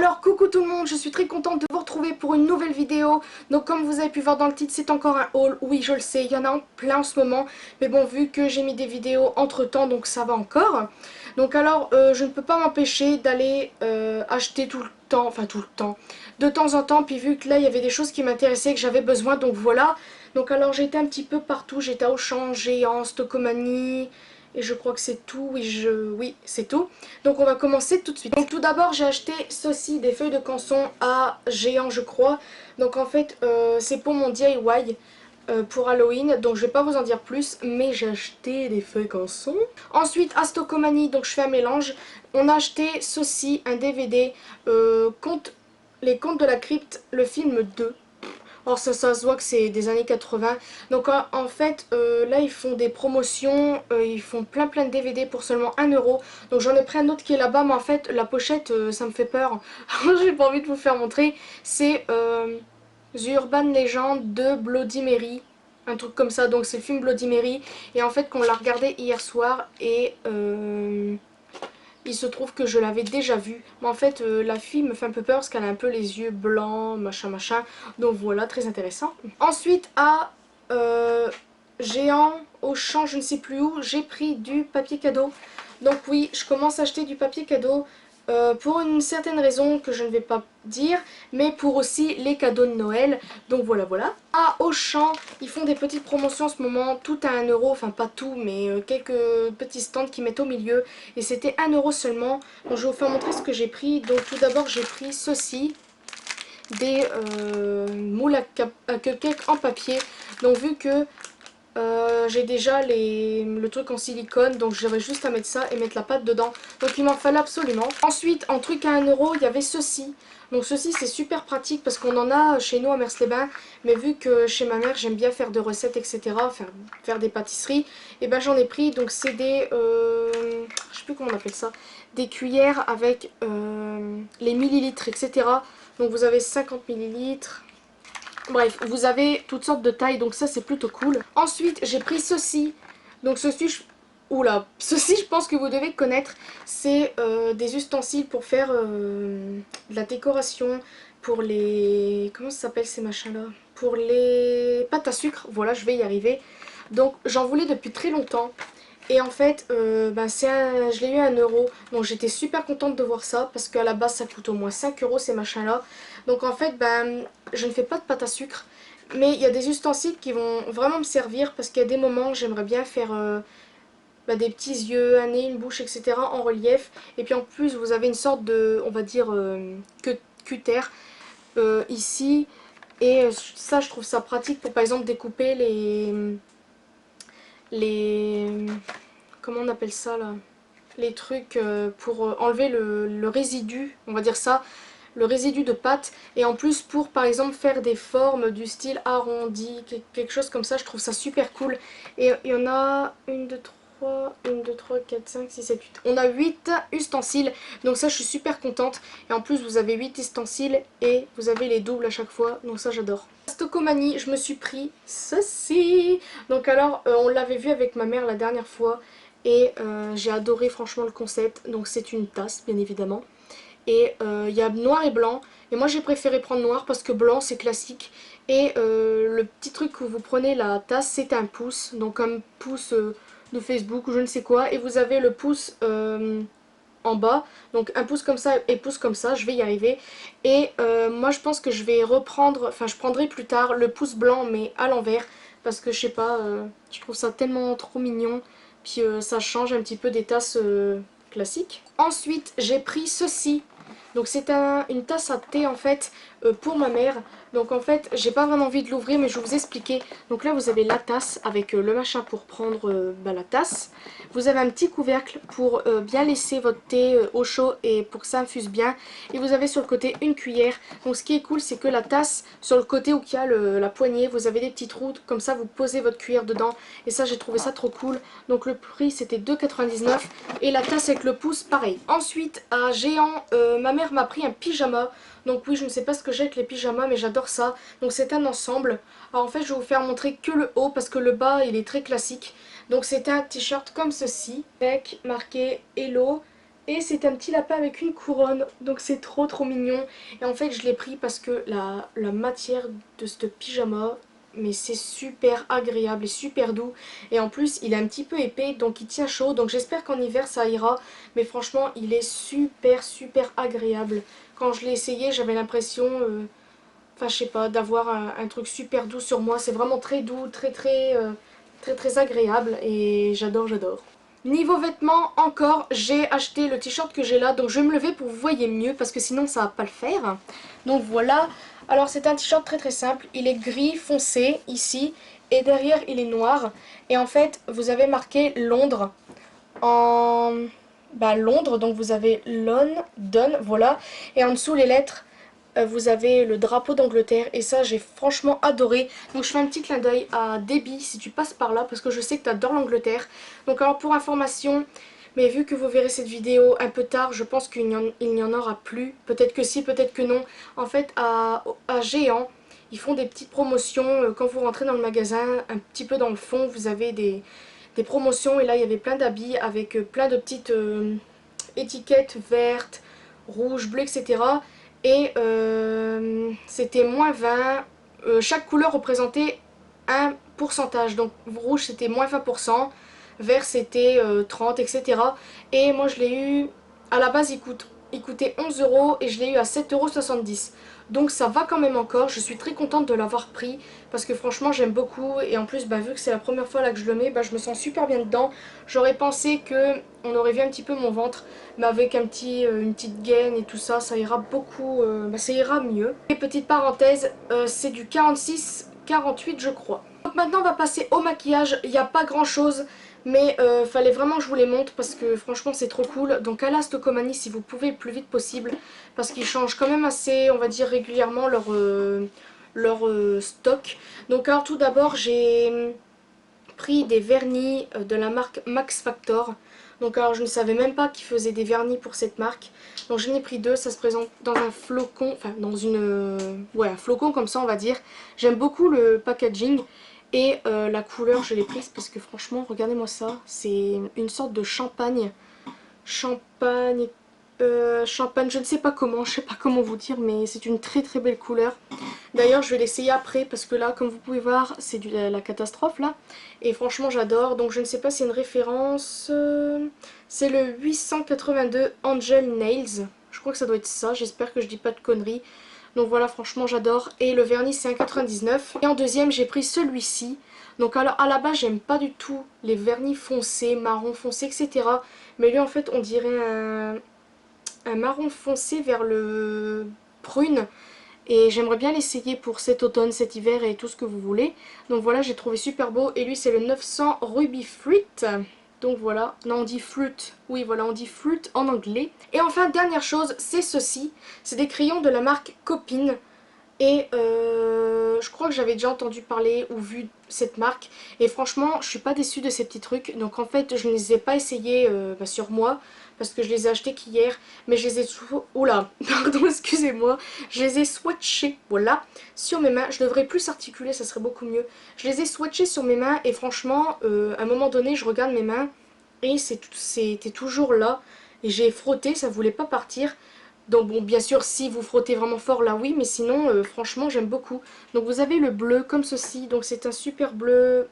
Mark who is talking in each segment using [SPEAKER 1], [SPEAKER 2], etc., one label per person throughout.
[SPEAKER 1] Alors coucou tout le monde, je suis très contente de vous retrouver pour une nouvelle vidéo. Donc comme vous avez pu voir dans le titre, c'est encore un haul. Oui, je le sais, il y en a en plein en ce moment. Mais bon, vu que j'ai mis des vidéos entre temps, donc ça va encore. Donc alors, je ne peux pas m'empêcher d'aller acheter tout le temps, enfin tout le temps, de temps en temps. Puis vu que là, il y avait des choses qui m'intéressaient, que j'avais besoin, donc voilà. Donc alors j'ai été un petit peu partout, j'étais à Auchan, Géant, Stocomanie... Et je crois que c'est tout, oui c'est tout. Donc on va commencer tout de suite. Donc tout d'abord j'ai acheté ceci, des feuilles de canson à Géant je crois. Donc en fait c'est pour mon DIY pour Halloween. Donc je vais pas vous en dire plus, mais j'ai acheté des feuilles canson. Ensuite à Stocomanie, donc je fais un mélange. On a acheté ceci, un DVD, les contes de la crypte, le film 2. Or ça se voit que c'est des années 80. Donc en fait là ils font des promotions, ils font plein de DVD pour seulement 1 €. Donc j'en ai pris un autre qui est là-bas, mais en fait la pochette ça me fait peur. J'ai pas envie de vous faire montrer. C'est The Urban Legend de Bloody Mary. Un truc comme ça, donc c'est le film Bloody Mary. Et en fait qu'on l'a regardé hier soir et... il se trouve que je l'avais déjà vue. Mais en fait, la fille me fait un peu peur parce qu'elle a un peu les yeux blancs, machin machin. Donc voilà, très intéressant. Ensuite, à Géant, Auchan, je ne sais plus où, j'ai pris du papier cadeau. Donc oui, je commence à acheter du papier cadeau. Pour une certaine raison que je ne vais pas dire, mais pour aussi les cadeaux de Noël. Donc voilà, voilà. À Auchan, ils font des petites promotions en ce moment, tout à 1 €, enfin pas tout, mais quelques petits stands qui mettent au milieu. Et c'était 1 € seulement. Donc je vais vous faire montrer ce que j'ai pris. Donc tout d'abord j'ai pris ceci, des moules à cupcake en papier. Donc vu que j'ai déjà le truc en silicone, donc j'aurais juste à mettre ça et mettre la pâte dedans. Donc il m'en fallait absolument. Ensuite, en truc à 1 €, il y avait ceci. Donc ceci c'est super pratique parce qu'on en a chez nous à Mers-les-Bains. Mais vu que chez ma mère j'aime bien faire des recettes etc, faire des pâtisseries, et ben j'en ai pris. Donc c'est des, je sais plus comment on appelle ça, des cuillères avec les millilitres etc. Donc vous avez 50 millilitres. Bref, vous avez toutes sortes de tailles, donc ça c'est plutôt cool. Ensuite, j'ai pris ceci. Donc ceci, oula, ceci je pense que vous devez connaître. C'est des ustensiles pour faire de la décoration, pour les... Comment ça s'appelle ces machins-là? Pour les pâtes à sucre, voilà, je vais y arriver. Donc j'en voulais depuis très longtemps. Et en fait, je l'ai eu à 1 €. Donc j'étais super contente de voir ça parce qu'à la base ça coûte au moins 5 € ces machins-là. Donc en fait, je ne fais pas de pâte à sucre. Mais il y a des ustensiles qui vont vraiment me servir parce qu'il y a des moments j'aimerais bien faire des petits yeux, un nez, une bouche, etc. en relief. Et puis en plus vous avez une sorte de, on va dire, cutter ici. Et ça je trouve ça pratique pour par exemple découper les comment on appelle ça là, les trucs pour enlever le résidu, on va dire ça, le résidu de pâte. Et en plus pour par exemple faire des formes du style arrondi, quelque chose comme ça, je trouve ça super cool. Et il y en a 4, 5, 6, 7, 8. On a 8 ustensiles, donc ça je suis super contente. Et en plus vous avez 8 ustensiles et vous avez les doubles à chaque fois, donc ça j'adore. Stocomanie, je me suis pris ceci. Donc alors on l'avait vu avec ma mère la dernière fois et j'ai adoré franchement le concept. Donc c'est une tasse bien évidemment. Et il y a noir et blanc. Et moi j'ai préféré prendre noir parce que blanc c'est classique. Et le petit truc que vous prenez la tasse c'est un pouce. Donc un pouce de Facebook ou je ne sais quoi. Et vous avez le pouce en bas. Donc un pouce comme ça et pouce comme ça. Je vais y arriver. Et moi je pense que je vais reprendre, enfin je prendrai plus tard le pouce blanc mais à l'envers. Parce que je sais pas, je trouve ça tellement trop mignon. Puis ça change un petit peu des tasses classiques. Ensuite j'ai pris ceci. Donc c'est une tasse à thé en fait pour ma mère. Donc en fait j'ai pas vraiment envie de l'ouvrir mais je vais vous expliquer. Donc là vous avez la tasse avec le machin pour prendre la tasse. Vous avez un petit couvercle pour bien laisser votre thé au chaud et pour que ça infuse bien. Et vous avez sur le côté une cuillère. Donc ce qui est cool c'est que la tasse, sur le côté où il y a la poignée, vous avez des petits trous. Comme ça vous posez votre cuillère dedans. Et ça j'ai trouvé ça trop cool. Donc le prix c'était 2,99 €. Et la tasse avec le pouce pareil. Ensuite à Géant, ma mère m'a pris un pyjama. Donc oui je ne sais pas ce que j'ai avec les pyjamas mais j'adore ça. Donc c'est un ensemble. Alors en fait je vais vous faire montrer que le haut parce que le bas il est très classique. Donc c'est un t-shirt comme ceci avec marqué Hello Et c'est un petit lapin avec une couronne, donc c'est trop trop mignon. Et en fait je l'ai pris parce que la matière de ce pyjama, mais c'est super agréable et super doux. Et en plus il est un petit peu épais, donc il tient chaud. Donc j'espère qu'en hiver ça ira. Mais franchement il est super super agréable. Quand je l'ai essayé j'avais l'impression, enfin je sais pas, d'avoir un truc super doux sur moi. C'est vraiment très doux, très agréable et j'adore. Niveau vêtements, encore, j'ai acheté le t-shirt que j'ai là, donc je vais me lever pour que vous voyez mieux, parce que sinon ça va pas le faire. Donc voilà, alors c'est un t-shirt très simple, il est gris foncé ici, et derrière il est noir. Et en fait, vous avez marqué Londres en... Bah, Londres, donc vous avez London, voilà. Et en dessous les lettres, vous avez le drapeau d'Angleterre et ça j'ai franchement adoré. Donc je fais un petit clin d'œil à Debbie si tu passes par là parce que je sais que tu adores l'Angleterre. Donc alors pour information, mais vu que vous verrez cette vidéo un peu tard, je pense qu'il n'y en aura plus. Peut-être que si, peut-être que non. En fait à Géant, ils font des petites promotions quand vous rentrez dans le magasin, un petit peu dans le fond, vous avez des promotions et là il y avait plein d'habits avec plein de petites étiquettes vertes, rouges, bleues, etc. Et c'était -20. Chaque couleur représentait un pourcentage. Donc rouge c'était -20%, vert c'était 30, etc. Et moi je l'ai eu, à la base il coûtait 11 € et je l'ai eu à 7,70 €. Donc ça va quand même encore, je suis très contente de l'avoir pris parce que franchement j'aime beaucoup et en plus bah, vu que c'est la première fois là que je le mets, bah, je me sens super bien dedans. J'aurais pensé que on aurait vu un petit peu mon ventre, mais avec une petite gaine et tout ça, ça ira beaucoup, bah, ça ira mieux. Et petite parenthèse, c'est du 46-48 je crois. Donc maintenant on va passer au maquillage, il n'y a pas grand chose. Mais fallait vraiment que je vous les montre parce que franchement c'est trop cool. Donc à la Stocomanie si vous pouvez le plus vite possible. Parce qu'ils changent quand même assez, on va dire régulièrement leur stock. Donc alors tout d'abord j'ai pris des vernis de la marque Max Factor. Donc alors je ne savais même pas qu'ils faisaient des vernis pour cette marque. Donc j'en ai pris deux, ça se présente dans un flocon, enfin dans ouais, un flocon comme ça on va dire. J'aime beaucoup le packaging. Et la couleur je l'ai prise parce que franchement regardez-moi ça, c'est une sorte de champagne. Champagne, je ne sais pas comment, je sais pas comment vous dire, mais c'est une très belle couleur. D'ailleurs je vais l'essayer après parce que là comme vous pouvez voir c'est la catastrophe là. Et franchement j'adore, donc je ne sais pas si c'est une référence, c'est le 882 Angel Nails. Je crois que ça doit être ça, j'espère que je dis pas de conneries. Donc voilà, franchement j'adore. Et le vernis c'est 1,99 €. Et en deuxième j'ai pris celui-ci. Donc alors à la base j'aime pas du tout les vernis foncés, marron foncé, etc. Mais lui en fait on dirait un marron foncé vers le prune. Et j'aimerais bien l'essayer pour cet automne, cet hiver et tout ce que vous voulez. Donc voilà, j'ai trouvé super beau. Et lui c'est le 900 Ruby Fruit. Donc voilà, non on dit fruit, oui voilà on dit fruit en anglais. Et enfin dernière chose, c'est ceci, c'est des crayons de la marque Copine. Et je crois que j'avais déjà entendu parler ou vu cette marque. Et franchement je suis pas déçue de ces petits trucs. Donc en fait je ne les ai pas essayés sur moi parce que je les ai achetés qu'hier. Mais je les ai... Oula, pardon excusez-moi. Je les ai swatchés, voilà, sur mes mains. Je devrais plus articuler, ça serait beaucoup mieux. Je les ai swatchés sur mes mains et franchement à un moment donné je regarde mes mains et c'était toujours là. Et j'ai frotté, ça voulait pas partir. Donc bon, bien sûr, si vous frottez vraiment fort là, oui, mais sinon, franchement, j'aime beaucoup. Donc vous avez le bleu comme ceci, donc c'est un super bleu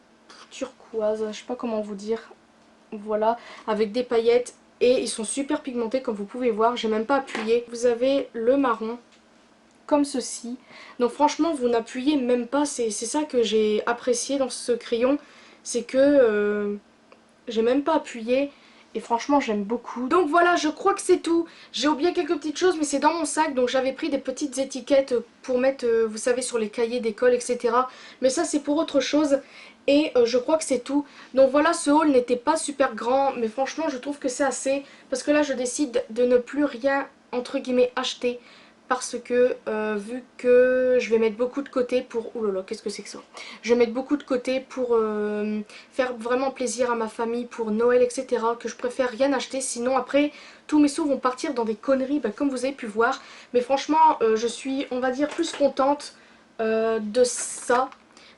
[SPEAKER 1] turquoise, je sais pas comment vous dire, voilà, avec des paillettes, et ils sont super pigmentés comme vous pouvez voir, j'ai même pas appuyé. Vous avez le marron, comme ceci, donc franchement, vous n'appuyez même pas, c'est ça que j'ai apprécié dans ce crayon, c'est que j'ai même pas appuyé. Et franchement j'aime beaucoup. Donc voilà, je crois que c'est tout. J'ai oublié quelques petites choses mais c'est dans mon sac. Donc j'avais pris des petites étiquettes pour mettre, vous savez, sur les cahiers d'école, etc. Mais ça c'est pour autre chose. Et je crois que c'est tout. Donc voilà, ce haul n'était pas super grand. Mais franchement je trouve que c'est assez. Parce que là je décide de ne plus rien, entre guillemets, acheter. Parce que vu que je vais mettre beaucoup de côté pour... Ouh là là, qu'est-ce que c'est que ça? Je vais mettre beaucoup de côté pour faire vraiment plaisir à ma famille pour Noël, etc. Que je préfère rien acheter, sinon après tous mes sous vont partir dans des conneries, bah, comme vous avez pu voir. Mais franchement je suis, on va dire, plus contente de ça.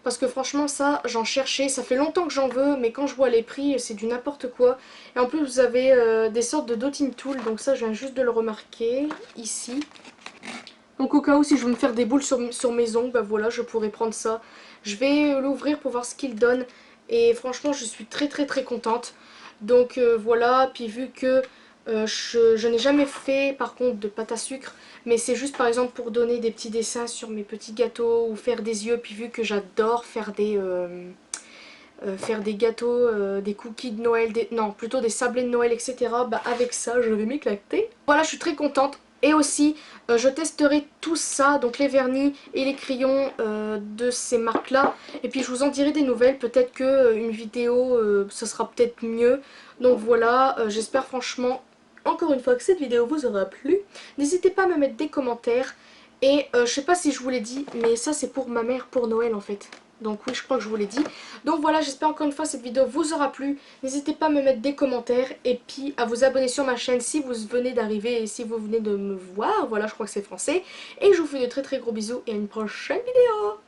[SPEAKER 1] Parce que franchement ça j'en cherchais, ça fait longtemps que j'en veux mais quand je vois les prix c'est du n'importe quoi. Et en plus vous avez des sortes de dotting tools, donc ça je viens juste de le remarquer ici. Donc au cas où si je veux me faire des boules sur mes ongles, bah voilà je pourrais prendre ça. Je vais l'ouvrir pour voir ce qu'il donne et franchement je suis très contente. Donc voilà, puis vu que je n'ai jamais fait par contre de pâte à sucre, mais c'est juste par exemple pour donner des petits dessins sur mes petits gâteaux ou faire des yeux, puis vu que j'adore faire des gâteaux, des cookies de Noël, non plutôt des sablés de Noël etc. Bah avec ça je vais m'éclater. Voilà je suis très contente. Et aussi je testerai tout ça, donc les vernis et les crayons de ces marques là. Et puis je vous en dirai des nouvelles, peut-être que une vidéo ça sera peut-être mieux. Donc voilà, j'espère franchement encore une fois que cette vidéo vous aura plu. N'hésitez pas à me mettre des commentaires. Et je sais pas si je vous l'ai dit, mais ça c'est pour ma mère pour Noël en fait. Donc oui, je crois que je vous l'ai dit. Donc voilà, j'espère encore une fois que cette vidéo vous aura plu. N'hésitez pas à me mettre des commentaires et puis à vous abonner sur ma chaîne si vous venez d'arriver et si vous venez de me voir. Voilà, je crois que c'est français. Et je vous fais de très gros bisous et à une prochaine vidéo.